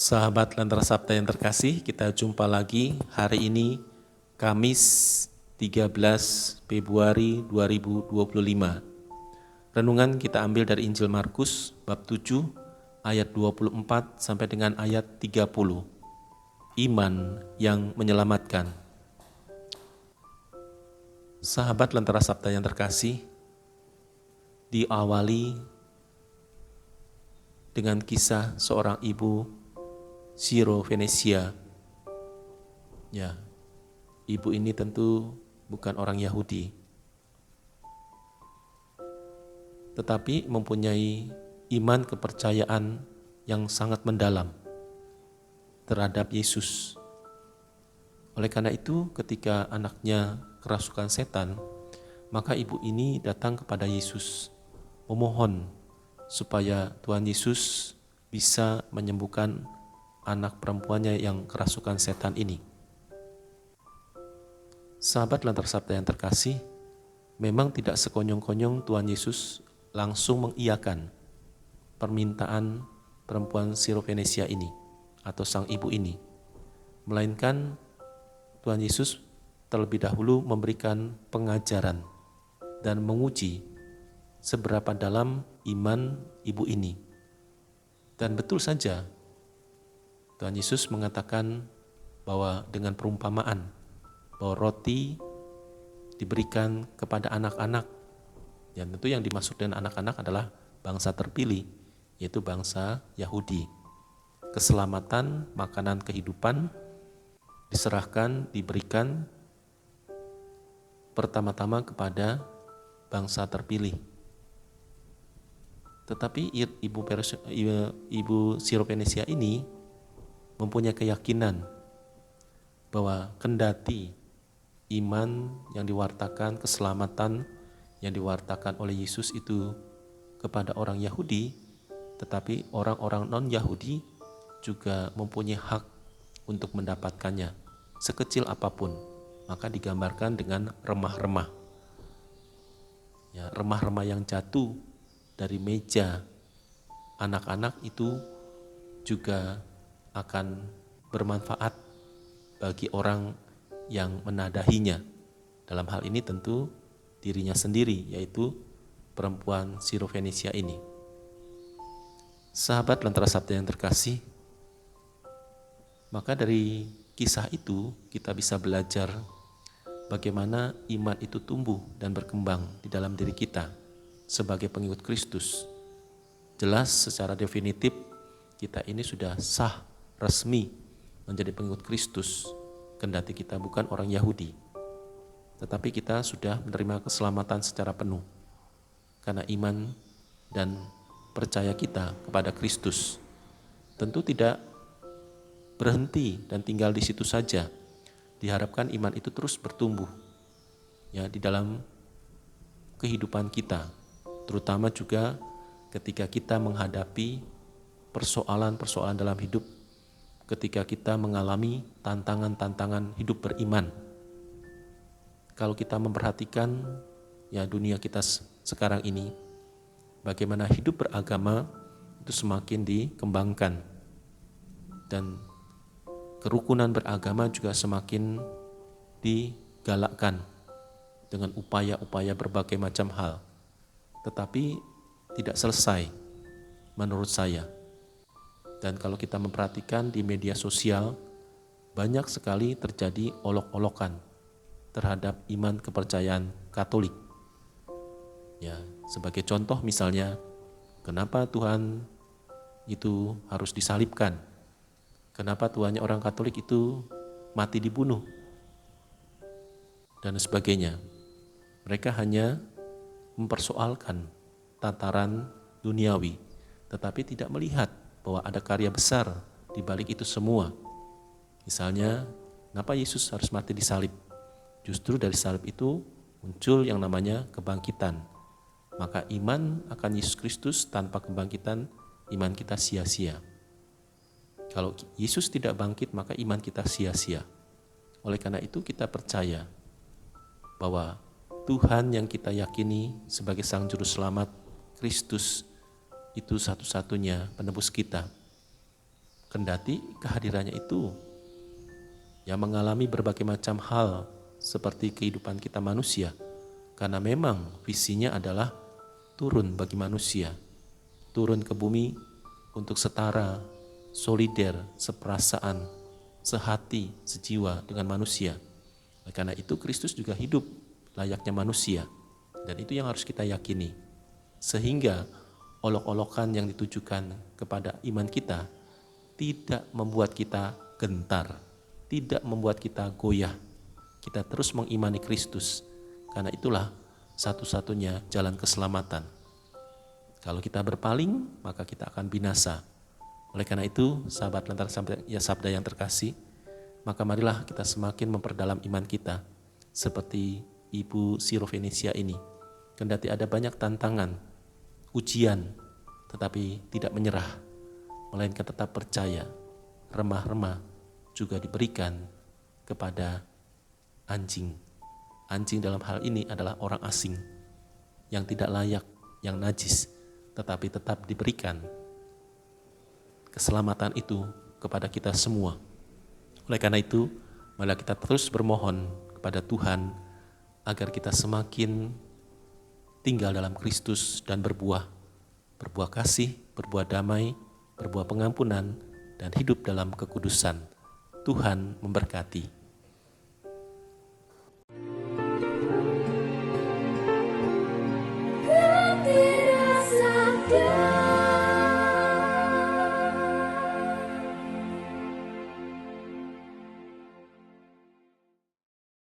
Sahabat Lentera Sabda yang terkasih, kita jumpa lagi hari ini Kamis 13 Februari 2025. Renungan kita ambil dari Injil Markus bab 7 ayat 24 sampai dengan ayat 30. Iman yang menyelamatkan. Sahabat Lentera Sabda yang terkasih, diawali dengan kisah seorang ibu Siro Venesia. Ya, ibu ini tentu bukan orang Yahudi, tetapi mempunyai iman kepercayaan yang sangat mendalam terhadap Yesus. Oleh karena itu, ketika anaknya kerasukan setan, maka ibu ini datang kepada Yesus, memohon supaya Tuhan Yesus bisa menyembuhkan anak perempuannya yang kerasukan setan ini. Sahabat Lentera Sabda yang terkasih, memang tidak sekonyong-konyong Tuhan Yesus langsung mengiyakan permintaan perempuan Siro Venesia ini atau sang ibu ini, melainkan Tuhan Yesus terlebih dahulu memberikan pengajaran dan menguji seberapa dalam iman ibu ini. Dan betul saja, Tuhan Yesus mengatakan bahwa dengan perumpamaan bahwa roti diberikan kepada anak-anak, dan tentu yang dimaksud dengan anak-anak adalah bangsa terpilih, yaitu bangsa Yahudi. Keselamatan, makanan kehidupan diserahkan, diberikan pertama-tama kepada bangsa terpilih. Tetapi ibu Siro Venesia ini mempunyai keyakinan bahwa kendati iman yang diwartakan, keselamatan yang diwartakan oleh Yesus itu kepada orang Yahudi, tetapi orang-orang non-Yahudi juga mempunyai hak untuk mendapatkannya, sekecil apapun. Maka digambarkan dengan remah-remah. Ya, remah-remah yang jatuh dari meja anak-anak itu juga akan bermanfaat bagi orang yang menadahinya. Dalam hal ini tentu dirinya sendiri, yaitu perempuan Siro Venesia ini. Sahabat Lentera Sabda yang terkasih, maka dari kisah itu kita bisa belajar bagaimana iman itu tumbuh dan berkembang di dalam diri kita sebagai pengikut Kristus. Jelas secara definitif kita ini sudah sah, resmi menjadi pengikut Kristus, kendati kita bukan orang Yahudi, tetapi kita sudah menerima keselamatan secara penuh karena iman dan percaya kita kepada Kristus. Tentu tidak berhenti dan tinggal di situ saja. Diharapkan iman itu terus bertumbuh ya di dalam kehidupan kita, terutama juga ketika kita menghadapi persoalan-persoalan dalam hidup, ketika kita mengalami tantangan-tantangan hidup beriman. Kalau kita memperhatikan ya dunia kita sekarang ini, bagaimana hidup beragama itu semakin dikembangkan dan kerukunan beragama juga semakin digalakkan dengan upaya-upaya berbagai macam hal. Tetapi tidak selesai menurut saya. Dan kalau kita memperhatikan di media sosial, banyak sekali terjadi olok-olokan terhadap iman kepercayaan Katolik. Ya, sebagai contoh misalnya, kenapa Tuhan itu harus disalibkan? Kenapa Tuhannya orang Katolik itu mati dibunuh? Dan sebagainya. Mereka hanya mempersoalkan tataran duniawi, tetapi tidak melihat bahwa ada karya besar di balik itu semua. Misalnya, kenapa Yesus harus mati di salib? Justru dari salib itu muncul yang namanya kebangkitan. Maka iman akan Yesus Kristus tanpa kebangkitan, iman kita sia-sia. Kalau Yesus tidak bangkit, maka iman kita sia-sia. Oleh karena itu kita percaya bahwa Tuhan yang kita yakini sebagai Sang Juru Selamat, Kristus, itu satu-satunya penebus kita. Kendati kehadirannya itu yang mengalami berbagai macam hal seperti kehidupan kita manusia, karena memang visinya adalah turun bagi manusia, turun ke bumi untuk setara, solider, seperasaan, sehati, sejiwa dengan manusia. Karena itu Kristus juga hidup layaknya manusia, dan itu yang harus kita yakini. Sehingga olok-olokan yang ditujukan kepada iman kita tidak membuat kita gentar, tidak membuat kita goyah. Kita terus mengimani Kristus, karena itulah satu-satunya jalan keselamatan. Kalau kita berpaling, maka kita akan binasa. Oleh karena itu, sahabat Lentera Sabda yang terkasih, maka marilah kita semakin memperdalam iman kita, seperti Ibu Sirofenisia ini. Kendati ada banyak tantangan, ujian, tetapi tidak menyerah, melainkan tetap percaya. Remah-remah juga diberikan kepada anjing. Anjing dalam hal ini adalah orang asing yang tidak layak, yang najis, tetapi tetap diberikan keselamatan itu kepada kita semua. Oleh karena itu, marilah kita terus bermohon kepada Tuhan agar kita semakin tinggal dalam Kristus dan berbuah kasih, berbuah damai, berbuah pengampunan, dan hidup dalam kekudusan. Tuhan memberkati.